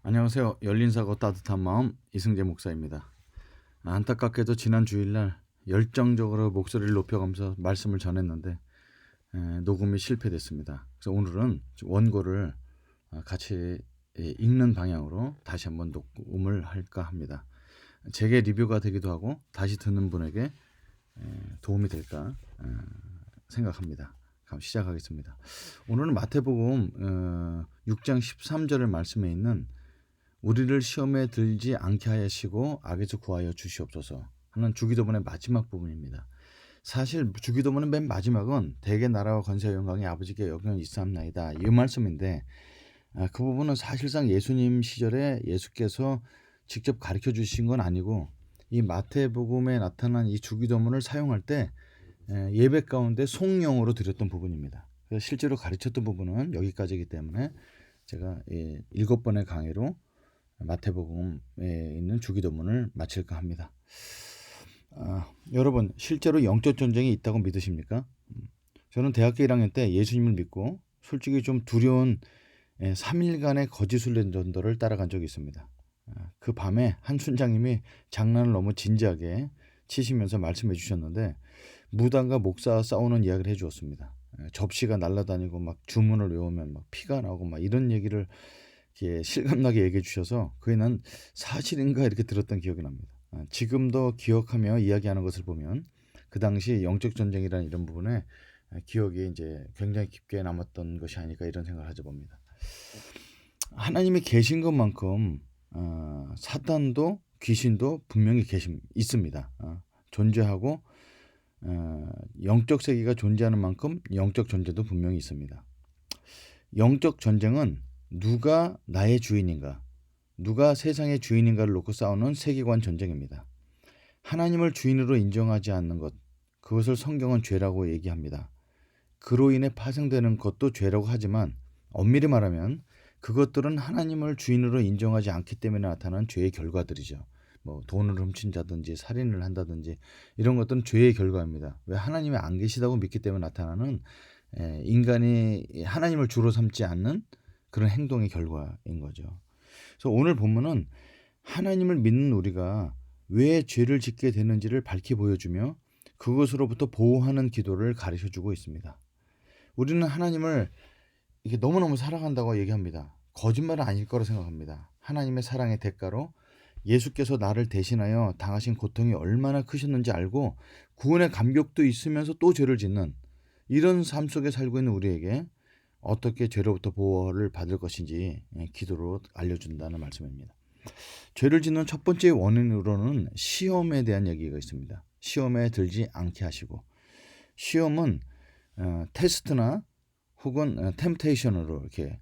안녕하세요. 열린사고 따뜻한 마음 이승재 목사입니다. 안타깝게도 지난 주일날 열정적으로 목소리를 높여가면서 말씀을 전했는데 녹음이 실패됐습니다. 그래서 오늘은 원고를 같이 읽는 방향으로 다시 한번 녹음을 할까 합니다. 제게 리뷰가 되기도 하고 다시 듣는 분에게 도움이 될까 생각합니다. 그럼 시작하겠습니다. 오늘은 마태복음 6장 13절의 말씀에 있는 우리를 시험에 들지 않게 하시고 악에서 구하여 주시옵소서 하는 주기도문의 마지막 부분입니다. 사실 주기도문의 맨 마지막은 대개 나라와 권세와 영광이 아버지께 영광이 있사옵나이다 이 말씀인데 그 부분은 사실상 예수님 시절에 예수께서 직접 가르쳐 주신 건 아니고 이 마태복음에 나타난 이 주기도문을 사용할 때 예배 가운데 송영으로 드렸던 부분입니다. 그래서 실제로 가르쳤던 부분은 여기까지이기 때문에 제가 7번의 강의로 마태복음에 있는 주기도문을 마칠까 합니다. 여러분 실제로 영적 전쟁이 있다고 믿으십니까? 저는 대학교 1학년 때 예수님을 믿고 솔직히 좀 두려운 3일간의 거짓 훈련전도를 따라간 적이 있습니다. 그 밤에 한 순장님이 장난을 너무 진지하게 치시면서 말씀해 주셨는데 무당과 목사와 싸우는 이야기를 해 주었습니다. 접시가 날아다니고 막 주문을 외우면 막 피가 나오고 막 이런 얘기를 실감나게 얘기해 주셔서 그게 난 사실인가 이렇게 들었던 기억이 납니다. 지금도 기억하며 이야기하는 것을 보면 그 당시 영적 전쟁이라는 이런 부분에 기억이 이제 굉장히 깊게 남았던 것이 아닐까 이런 생각을 하죠 봅니다. 하나님이 계신 것만큼 사탄도 귀신도 분명히 있습니다. 존재하고 영적 세계가 존재하는 만큼 영적 존재도 분명히 있습니다. 영적 전쟁은 누가 나의 주인인가, 누가 세상의 주인인가를 놓고 싸우는 세계관 전쟁입니다. 하나님을 주인으로 인정하지 않는 것, 그것을 성경은 죄라고 얘기합니다. 그로 인해 파생되는 것도 죄라고 하지만 엄밀히 말하면 그것들은 하나님을 주인으로 인정하지 않기 때문에 나타난 죄의 결과들이죠. 뭐 돈을 훔친다든지 살인을 한다든지 이런 것들은 죄의 결과입니다. 왜 하나님이 안 계시다고 믿기 때문에 나타나는 인간이 하나님을 주로 삼지 않는 그런 행동의 결과인 거죠. 그래서 오늘 본문은 하나님을 믿는 우리가 왜 죄를 짓게 되는지를 밝히 보여주며 그것으로부터 보호하는 기도를 가르쳐주고 있습니다. 우리는 하나님을 이게 너무너무 사랑한다고 얘기합니다. 거짓말은 아닐 거라 생각합니다. 하나님의 사랑의 대가로 예수께서 나를 대신하여 당하신 고통이 얼마나 크셨는지 알고 구원의 감격도 있으면서 또 죄를 짓는 이런 삶 속에 살고 있는 우리에게 어떻게 죄로부터 보호를 받을 것인지 기도로 알려준다는 말씀입니다. 죄를 짓는 첫 번째 원인으로는 시험에 대한 얘기가 있습니다. 시험에 들지 않게 하시고 시험은 테스트나 혹은 템테이션으로 이렇게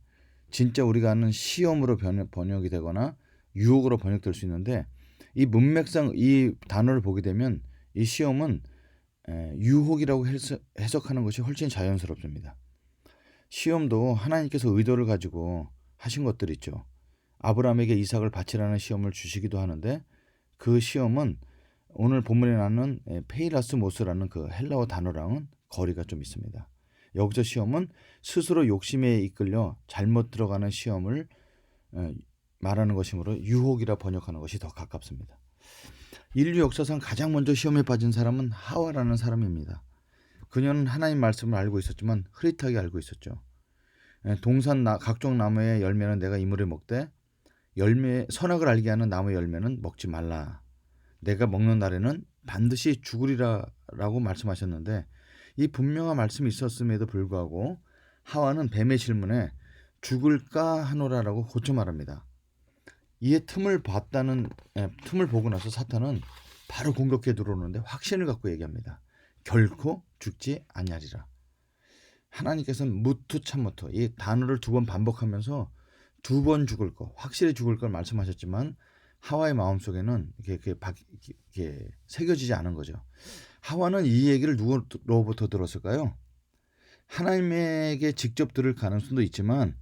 진짜 우리가 아는 시험으로 번역이 되거나 유혹으로 번역될 수 있는데 이 문맥상 이 단어를 보게 되면 이 시험은 유혹이라고 해석하는 것이 훨씬 자연스럽습니다. 시험도 하나님께서 의도를 가지고 하신 것들이 있죠. 아브라함에게 이삭을 바치라는 시험을 주시기도 하는데 그 시험은 오늘 본문에 나오는 페이라스모스라는 그 헬라어 단어랑은 거리가 좀 있습니다. 여기서 시험은 스스로 욕심에 이끌려 잘못 들어가는 시험을 말하는 것이므로 유혹이라 번역하는 것이 더 가깝습니다. 인류 역사상 가장 먼저 시험에 빠진 사람은 하와라는 사람입니다. 그녀는 하나님 말씀을 알고 있었지만 흐릿하게 알고 있었죠. 동산 각종 나무의 열매는 내가 이물에 먹되 선악을 알게 하는 나무의 열매는 먹지 말라. 내가 먹는 날에는 반드시 죽으리라라고 말씀하셨는데 이 분명한 말씀이 있었음에도 불구하고 하와는 뱀의 질문에 죽을까 하노라라고 고쳐 말합니다. 이에 틈을 보고 나서 사탄은 바로 공격해 들어오는데 확신을 갖고 얘기합니다. 결코 죽지 아니하리라. 하나님께서는 무투 참무투 이 단어를 2번 반복하면서 2번 죽을 거, 확실히 죽을 걸 말씀하셨지만 하와의 마음속에는 이게 새겨지지 않은 거죠. 하와는 이 얘기를 누구로부터 들었을까요? 하나님에게 직접 들을 가능성도 있지만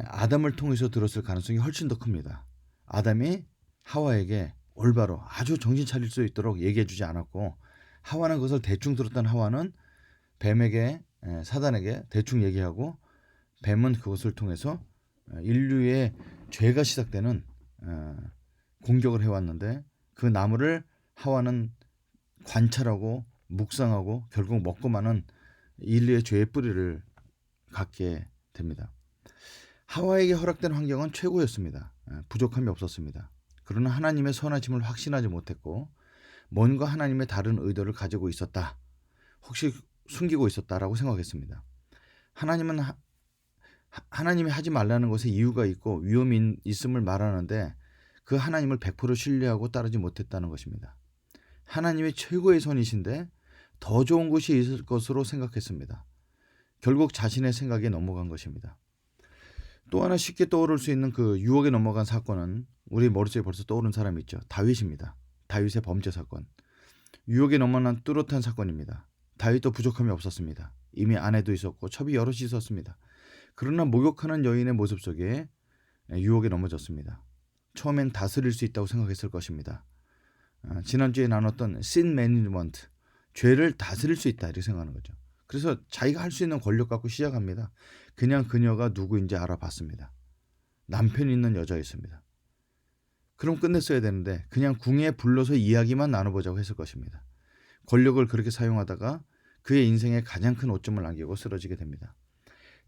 아담을 통해서 들었을 가능성이 훨씬 더 큽니다. 아담이 하와에게 올바로 아주 정신 차릴 수 있도록 얘기해 주지 않았고 하와는 그것을 대충 들었던 하와는 뱀에게 사단에게 대충 얘기하고 뱀은 그것을 통해서 인류의 죄가 시작되는 공격을 해왔는데 그 나무를 하와는 관찰하고 묵상하고 결국 먹고 마는 인류의 죄의 뿌리를 갖게 됩니다. 하와에게 허락된 환경은 최고였습니다. 부족함이 없었습니다. 그러나 하나님의 선하심을 확신하지 못했고 뭔가 하나님의 다른 의도를 가지고 있었다. 혹시 숨기고 있었다라고 생각했습니다. 하나님이 하지 말라는 것에 이유가 있고 위험이 있음을 말하는데 그 하나님을 100% 신뢰하고 따르지 못했다는 것입니다. 하나님이 최고의 선이신데 더 좋은 것이 있을 것으로 생각했습니다. 결국 자신의 생각에 넘어간 것입니다. 또 하나 쉽게 떠오를 수 있는 그 유혹에 넘어간 사건은 우리 머릿속에 벌써 떠오른 사람이 있죠. 다윗입니다. 다윗의 범죄 사건. 유혹에 넘어간 뚜렷한 사건입니다. 다윗도 부족함이 없었습니다. 이미 아내도 있었고 첩이 여럿이 있었습니다. 그러나 목욕하는 여인의 모습 속에 유혹에 넘어졌습니다. 처음엔 다스릴 수 있다고 생각했을 것입니다. 지난주에 나눴던 sin management, 죄를 다스릴 수 있다 이렇게 생각하는 거죠. 그래서 자기가 할 수 있는 권력 갖고 시작합니다. 그냥 그녀가 누구인지 알아봤습니다. 남편이 있는 여자였습니다. 그럼 끝냈어야 되는데 그냥 궁에 불러서 이야기만 나눠보자고 했을 것입니다. 권력을 그렇게 사용하다가 그의 인생에 가장 큰 오점을 남기고 쓰러지게 됩니다.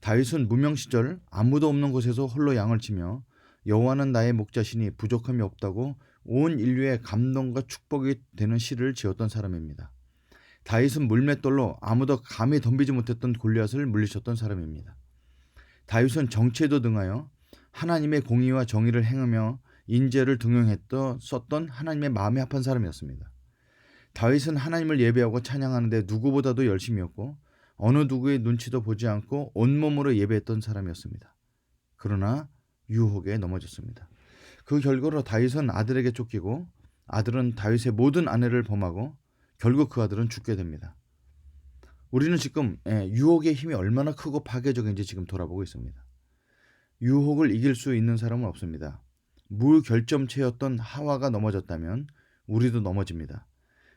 다윗은 무명 시절 아무도 없는 곳에서 홀로 양을 치며 여호와는 나의 목자시니 부족함이 없다고 온 인류의 감동과 축복이 되는 시를 지었던 사람입니다. 다윗은 물맷돌로 아무도 감히 덤비지 못했던 골리앗을 물리쳤던 사람입니다. 다윗은 정치에도 등하여 하나님의 공의와 정의를 행하며 인재를 썼던 하나님의 마음이 합한 사람이었습니다. 다윗은 하나님을 예배하고 찬양하는데 누구보다도 열심이었고 어느 누구의 눈치도 보지 않고 온몸으로 예배했던 사람이었습니다. 그러나 유혹에 넘어졌습니다. 그 결과로 다윗은 아들에게 쫓기고 아들은 다윗의 모든 아내를 범하고 결국 그 아들은 죽게 됩니다. 우리는 지금 유혹의 힘이 얼마나 크고 파괴적인지 지금 돌아보고 있습니다. 유혹을 이길 수 있는 사람은 없습니다. 무결점체였던 하와가 넘어졌다면 우리도 넘어집니다.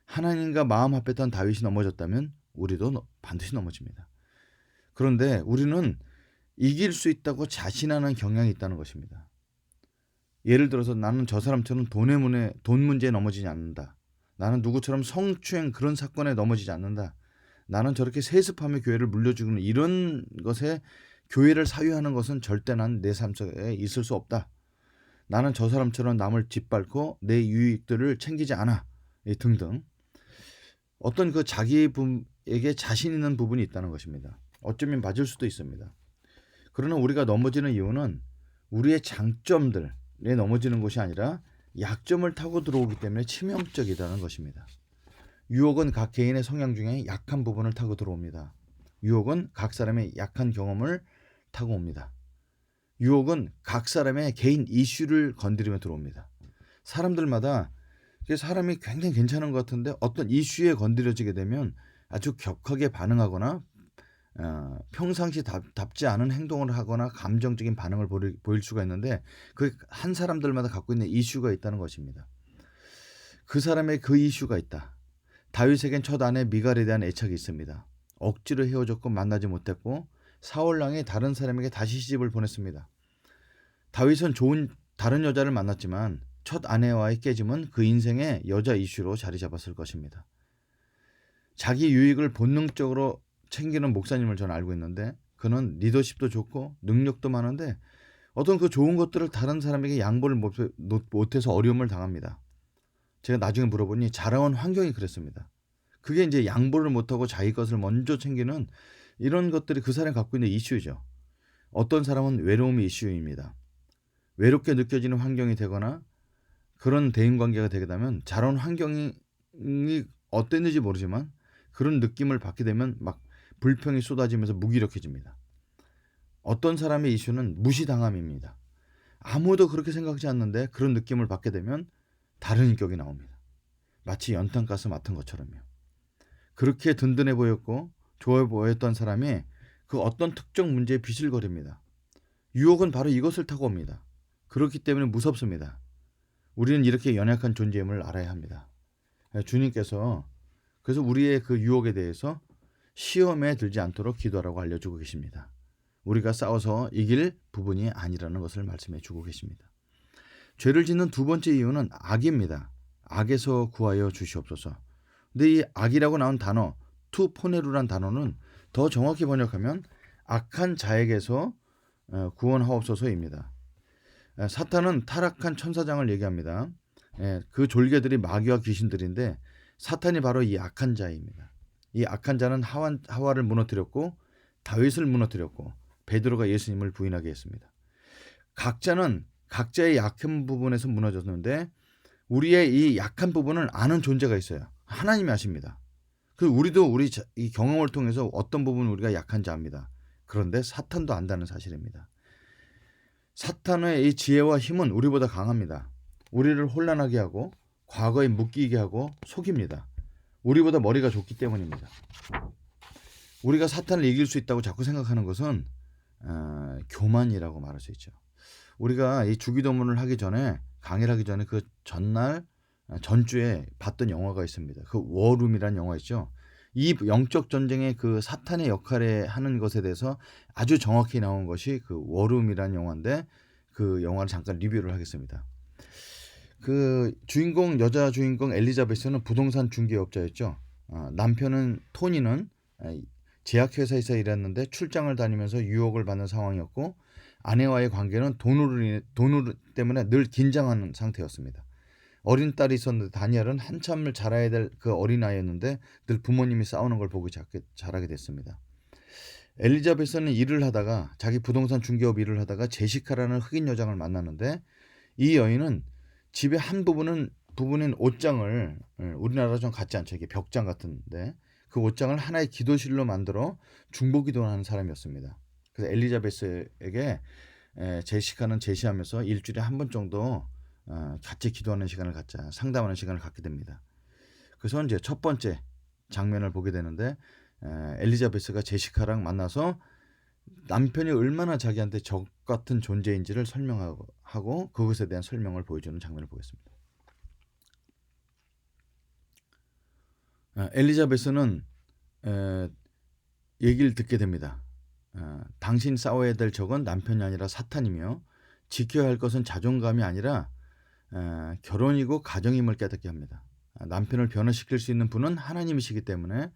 하나님과 마음 합했던 다윗이 넘어졌다면 우리도 반드시 넘어집니다. 그런데 우리는 이길 수 있다고 자신하는 경향이 있다는 것입니다. 예를 들어서 나는 저 사람처럼 돈 문제에 넘어지지 않는다. 나는 누구처럼 성추행 그런 사건에 넘어지지 않는다. 나는 저렇게 세습하며 교회를 물려주는 이런 것에 교회를 사유하는 것은 절대 난 내 삶 속에 있을 수 없다. 나는 저 사람처럼 남을 짓밟고 내 유익들을 챙기지 않아. 등등. 어떤 그 자기에게 자신 있는 부분이 있다는 것입니다. 어쩌면 맞을 수도 있습니다. 그러나 우리가 넘어지는 이유는 우리의 장점들에 넘어지는 것이 아니라 약점을 타고 들어오기 때문에 치명적이라는 것입니다. 유혹은 각 개인의 성향 중에 약한 부분을 타고 들어옵니다. 유혹은 각 사람의 약한 경험을 타고 옵니다. 유혹은 각 사람의 개인 이슈를 건드리며 들어옵니다. 사람들마다 사람이 굉장히 괜찮은 것 같은데 어떤 이슈에 건드려지게 되면 아주 격하게 반응하거나 평상시 답지 않은 행동을 하거나 감정적인 반응을 보일 수가 있는데 그 한 사람들마다 갖고 있는 이슈가 있다는 것입니다. 그 사람의 그 이슈가 있다. 다윗에겐 첫 아내 미갈에 대한 애착이 있습니다. 억지로 헤어졌고 만나지 못했고 사울왕이 다른 사람에게 다시 시집을 보냈습니다. 다윗은 좋은 다른 여자를 만났지만 첫 아내와의 깨짐은 그 인생의 여자 이슈로 자리 잡았을 것입니다. 자기 유익을 본능적으로 챙기는 목사님을 저는 알고 있는데 그는 리더십도 좋고 능력도 많은데 어떤 그 좋은 것들을 다른 사람에게 양보를 못해서 어려움을 당합니다. 제가 나중에 물어보니 자라온 환경이 그랬습니다. 그게 이제 양보를 못하고 자기 것을 먼저 챙기는 이런 것들이 그 사람이 갖고 있는 이슈죠. 어떤 사람은 외로움이 이슈입니다. 외롭게 느껴지는 환경이 되거나 그런 대인관계가 되게 되면 자라온 환경이 어땠는지 모르지만 그런 느낌을 받게 되면 막 불평이 쏟아지면서 무기력해집니다. 어떤 사람의 이슈는 무시당함입니다. 아무도 그렇게 생각하지 않는데 그런 느낌을 받게 되면 다른 인격이 나옵니다. 마치 연탄가스 맡은 것처럼요. 그렇게 든든해 보였고 좋아 보였던 사람이 그 어떤 특정 문제에 비실거립니다. 유혹은 바로 이것을 타고 옵니다. 그렇기 때문에 무섭습니다. 우리는 이렇게 연약한 존재임을 알아야 합니다. 주님께서 그래서 우리의 그 유혹에 대해서 시험에 들지 않도록 기도하라고 알려주고 계십니다. 우리가 싸워서 이길 부분이 아니라는 것을 말씀해 주고 계십니다. 죄를 짓는 두 번째 이유는 악입니다. 악에서 구하여 주시옵소서. 근데 이 악이라고 나온 단어 투포네루란 단어는 더 정확히 번역하면 악한 자에게서 구원하옵소서입니다. 사탄은 타락한 천사장을 얘기합니다. 그 졸개들이 마귀와 귀신들인데 사탄이 바로 이 악한 자입니다. 이 악한 자는 하와를 무너뜨렸고 다윗을 무너뜨렸고 베드로가 예수님을 부인하게 했습니다. 각자는 각자의 약한 부분에서 무너졌는데 우리의 이 약한 부분을 아는 존재가 있어요. 하나님이 아십니다. 우리도 우리 이 경험을 통해서 어떤 부분 우리가 약한지 압니다. 그런데 사탄도 안다는 사실입니다. 사탄의 이 지혜와 힘은 우리보다 강합니다. 우리를 혼란하게 하고 과거에 묶이게 하고 속입니다. 우리보다 머리가 좋기 때문입니다. 우리가 사탄을 이길 수 있다고 자꾸 생각하는 것은 교만이라고 말할 수 있죠. 우리가 이 주기도문을 하기 전에 강의를 하기 전에 그 전날 전주에 봤던 영화가 있습니다. 그 워룸이라는 영화 있죠. 이 영적 전쟁의 그 사탄의 역할에 하는 것에 대해서 아주 정확히 나온 것이 그 워룸이라는 영화인데 그 영화를 잠깐 리뷰를 하겠습니다. 그 주인공 여자 주인공 엘리자베스는 부동산 중개업자였죠. 남편은 토니는 제약회사에서 일했는데 출장을 다니면서 유혹을 받는 상황이었고 아내와의 관계는 돈으로 때문에 늘 긴장하는 상태였습니다. 어린 딸이 있었는데 다니엘은 한참을 자라야 될 그 어린아이였는데 늘 부모님이 싸우는 걸 보고 자라게 됐습니다. 엘리자베스는 일을 하다가 자기 부동산 중개업 일을 하다가 제시카라는 흑인 여장을 만났는데 이 여인은 집의 한 부분인 옷장을 우리나라랑 좀 같지 않죠. 이게 벽장 같은데 그 옷장을 하나의 기도실로 만들어 중보기도하는 사람이었습니다. 그래서 엘리자베스에게 제시카는 제시하면서 일주일에 한 번 정도 같이 기도하는 시간을 갖자, 상담하는 시간을 갖게 됩니다. 그래서 이제 첫 번째 장면을 보게 되는데 엘리자베스가 제시카랑 만나서 남편이 얼마나 자기한테 적 같은 존재인지를 설명하고 그것에 대한 설명을 보여주는 장면을 보겠습니다. 엘리자베스는 얘기를 듣게 됩니다. 당신 싸워야 될 적은 남편이 아니라 사탄이며 지켜야 할 것은 자존감이 아니라 결혼이고 가정임을 깨닫게 합니다. 남편을 변화시킬 수 있는 분은 하나님이시기 때문에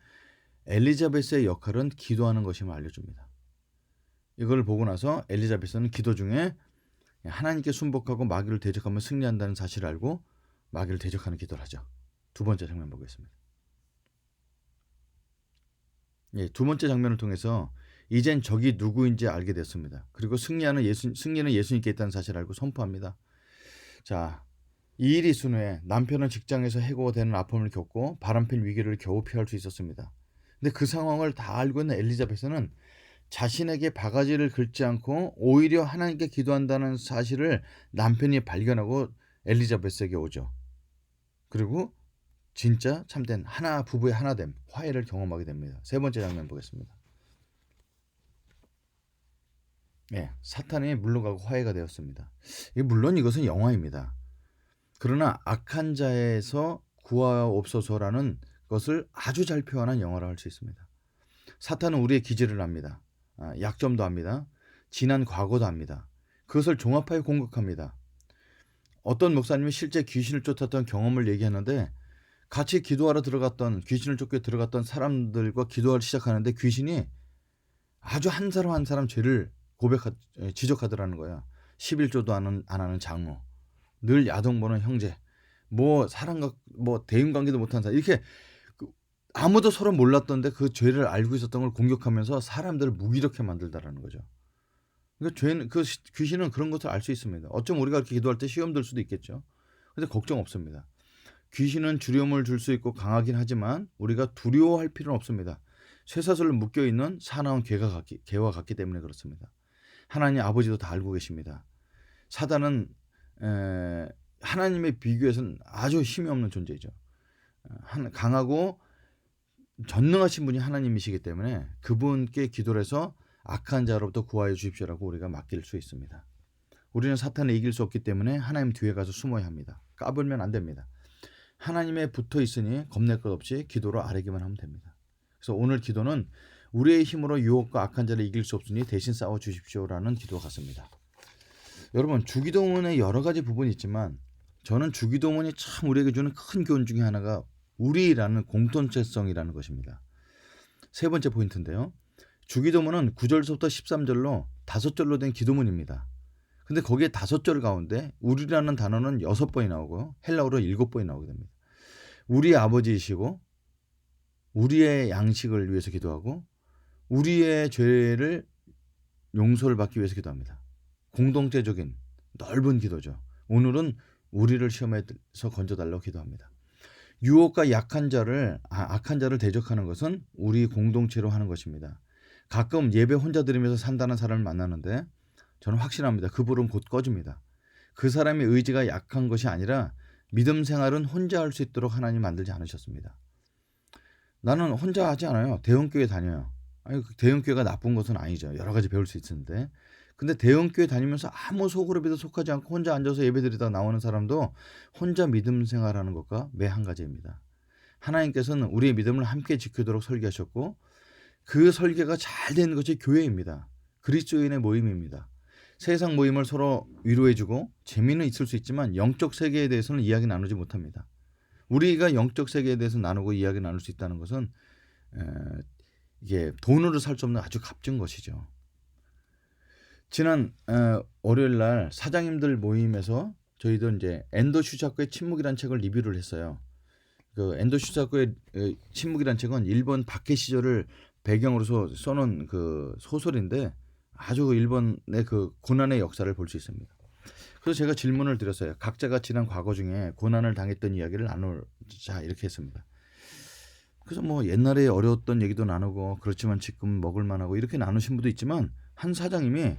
엘리자베스의 역할은 기도하는 것임을 알려줍니다. 이걸 보고 나서 엘리자베스는 기도 중에 하나님께 순복하고 마귀를 대적하면 승리한다는 사실을 알고 마귀를 대적하는 기도를 하죠. 두 번째 장면 보겠습니다. 두 번째 장면을 통해서 이젠 적이 누구인지 알게 됐습니다. 그리고 승리는 예수님께 있다는 사실을 알고 선포합니다. 자, 이 일이 있은 후에 남편은 직장에서 해고가 되는 아픔을 겪고 바람핀 위기를 겨우 피할 수 있었습니다. 근데 그 상황을 다 알고 있는 엘리자베스는 자신에게 바가지를 긁지 않고 오히려 하나님께 기도한다는 사실을 남편이 발견하고 엘리자베스에게 오죠. 그리고 진짜 참된 부부의 하나됨, 화해를 경험하게 됩니다. 세 번째 장면 보겠습니다. 사탄이 물러가고 화해가 되었습니다. 물론 이것은 영화입니다. 그러나 악한 자에서 구하옵소서라는 것을 아주 잘 표현한 영화라 할 수 있습니다. 사탄은 우리의 기질을 압니다. 약점도 압니다. 지난 과거도 압니다. 그것을 종합하여 공격합니다. 어떤 목사님이 실제 귀신을 쫓았던 경험을 얘기하는데 같이 기도하러 귀신을 쫓겨 들어갔던 사람들과 기도하기 시작하는데 귀신이 아주 한 사람 한 사람 죄를 지적하더라는 거야. 11조도 안 하는 장모, 늘 야동 보는 형제, 사람과 대인관계도 못한 사람, 이렇게 아무도 서로 몰랐던데 그 죄를 알고 있었던 걸 공격하면서 사람들을 무기력해 만들다라는 거죠. 그러니까 귀신은 그런 것을 알 수 있습니다. 어쩜 우리가 이렇게 기도할 때 시험 들 수도 있겠죠. 근데 걱정 없습니다. 귀신은 두려움을 줄 수 있고 강하긴 하지만 우리가 두려워할 필요는 없습니다. 쇠사슬로 묶여있는 사나운 개와 같기 때문에 그렇습니다. 하나님 아버지도 다 알고 계십니다. 사단은 하나님의 비교에서는 아주 힘이 없는 존재죠. 강하고 전능하신 분이 하나님이시기 때문에 그분께 기도를 해서 악한 자로부터 구하여 주십시오라고 우리가 맡길 수 있습니다. 우리는 사탄을 이길 수 없기 때문에 하나님 뒤에 가서 숨어야 합니다. 까불면 안 됩니다. 하나님에 붙어 있으니 겁낼 것 없이 기도로 아뢰기만 하면 됩니다. 그래서 오늘 기도는 우리의 힘으로 유혹과 악한 자를 이길 수 없으니 대신 싸워 주십시오라는 기도 같습니다. 여러분, 주기도문에 여러 가지 부분이 있지만 저는 주기도문이 참 우리에게 주는 큰 교훈 중에 하나가 우리라는 공동체성이라는 것입니다. 세 번째 포인트인데요. 주기도문은 9절부터 13절로 5절로 된 기도문입니다. 근데 거기에 5절 가운데 우리라는 단어는 6번이 나오고 헬라어로 7번이 나오게 됩니다. 우리 아버지이시고 우리의 양식을 위해서 기도하고 우리의 죄를 용서를 받기 위해서 기도합니다. 공동체적인 넓은 기도죠. 오늘은 우리를 시험에서 건져달라고 기도합니다. 유혹과 악한 자를 대적하는 것은 우리 공동체로 하는 것입니다. 가끔 예배 혼자 드리면서 산다는 사람을 만나는데 저는 확신합니다. 그 불은 곧 꺼집니다. 그 사람의 의지가 약한 것이 아니라 믿음 생활은 혼자 할 수 있도록 하나님 만들지 않으셨습니다. 나는 혼자 하지 않아요. 대형교회 다녀요. 아니, 대형교회가 나쁜 것은 아니죠. 여러 가지 배울 수 있는데. 근데 대형교회 다니면서 아무 소그룹에도 속하지 않고 혼자 앉아서 예배드리다 나오는 사람도 혼자 믿음 생활하는 것과 매 한 가지입니다. 하나님께서는 우리의 믿음을 함께 지키도록 설계하셨고 그 설계가 잘 되는 것이 교회입니다. 그리스도인의 모임입니다. 세상 모임을 서로 위로해주고 재미는 있을 수 있지만 영적 세계에 대해서는 이야기 나누지 못합니다. 우리가 영적 세계에 대해서 나누고 이야기 나눌 수 있다는 것은 이게 돈으로 살 수 없는 아주 값진 것이죠. 지난 월요일 날 사장님들 모임에서 저희도 이제 엔더 슈자코의 침묵이라는 책을 리뷰를 했어요. 그 엔더 슈자코의 침묵이라는 책은 일본 박해 시절을 배경으로 써놓은 그 소설인데 아주 일본의 그 고난의 역사를 볼 수 있습니다. 그래서 제가 질문을 드렸어요. 각자가 지난 과거 중에 고난을 당했던 이야기를 나누자 이렇게 했습니다. 그래서 뭐 옛날에 어려웠던 얘기도 나누고 그렇지만 지금 먹을 만하고 이렇게 나누신 분도 있지만 한 사장님이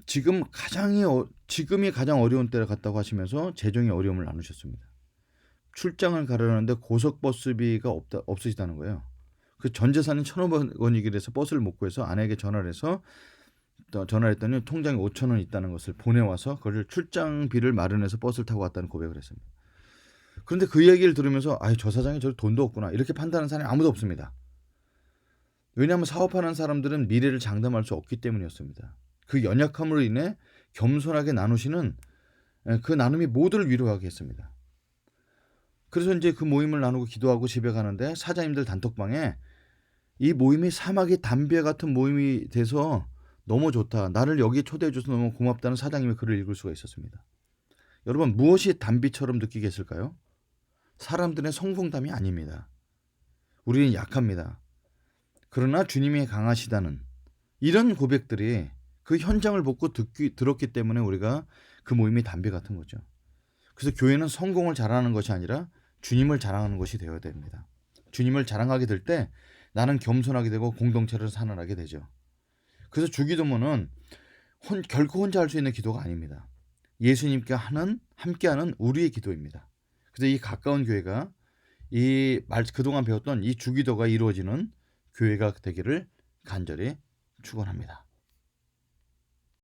지금이 가장 어려운 때를 갔다고 하시면서 재정의 어려움을 나누셨습니다. 출장을 가려는데 고속버스비가 없으시다는 거예요. 그 전 재산이 1,500원이기로 해서 버스를 못 구해서 아내에게 전화를 했더니 통장에 5,000원 있다는 것을 보내와서 그걸 출장비를 마련해서 버스를 타고 왔다는 고백을 했습니다. 그런데 그 얘기를 들으면서 저 사장이 저 돈도 없구나 이렇게 판단하는 사람이 아무도 없습니다. 왜냐하면 사업하는 사람들은 미래를 장담할 수 없기 때문이었습니다. 그 연약함으로 인해 겸손하게 나누시는 그 나눔이 모두를 위로하게 했습니다. 그래서 이제 그 모임을 나누고 기도하고 집에 가는데 사장님들 단톡방에 이 모임이 사막의 담배 같은 모임이 돼서 너무 좋다. 나를 여기에 초대해 줘서 너무 고맙다는 사장님의 글을 읽을 수가 있었습니다. 여러분, 무엇이 담비처럼 느끼겠을까요? 사람들의 성공담이 아닙니다. 우리는 약합니다. 그러나 주님이 강하시다는 이런 고백들이 그 현장을 보고 들었기 때문에 우리가 그 모임이 담배 같은 거죠. 그래서 교회는 성공을 자랑하는 것이 아니라 주님을 자랑하는 것이 되어야 됩니다. 주님을 자랑하게 될 때 나는 겸손하게 되고 공동체를 산원하게 되죠. 그래서 주기도문은 결코 혼자 할 수 있는 기도가 아닙니다. 예수님께 함께하는 우리의 기도입니다. 그래서 이 가까운 교회가 그동안 배웠던 이 주기도가 이루어지는 교회가 되기를 간절히 축원합니다.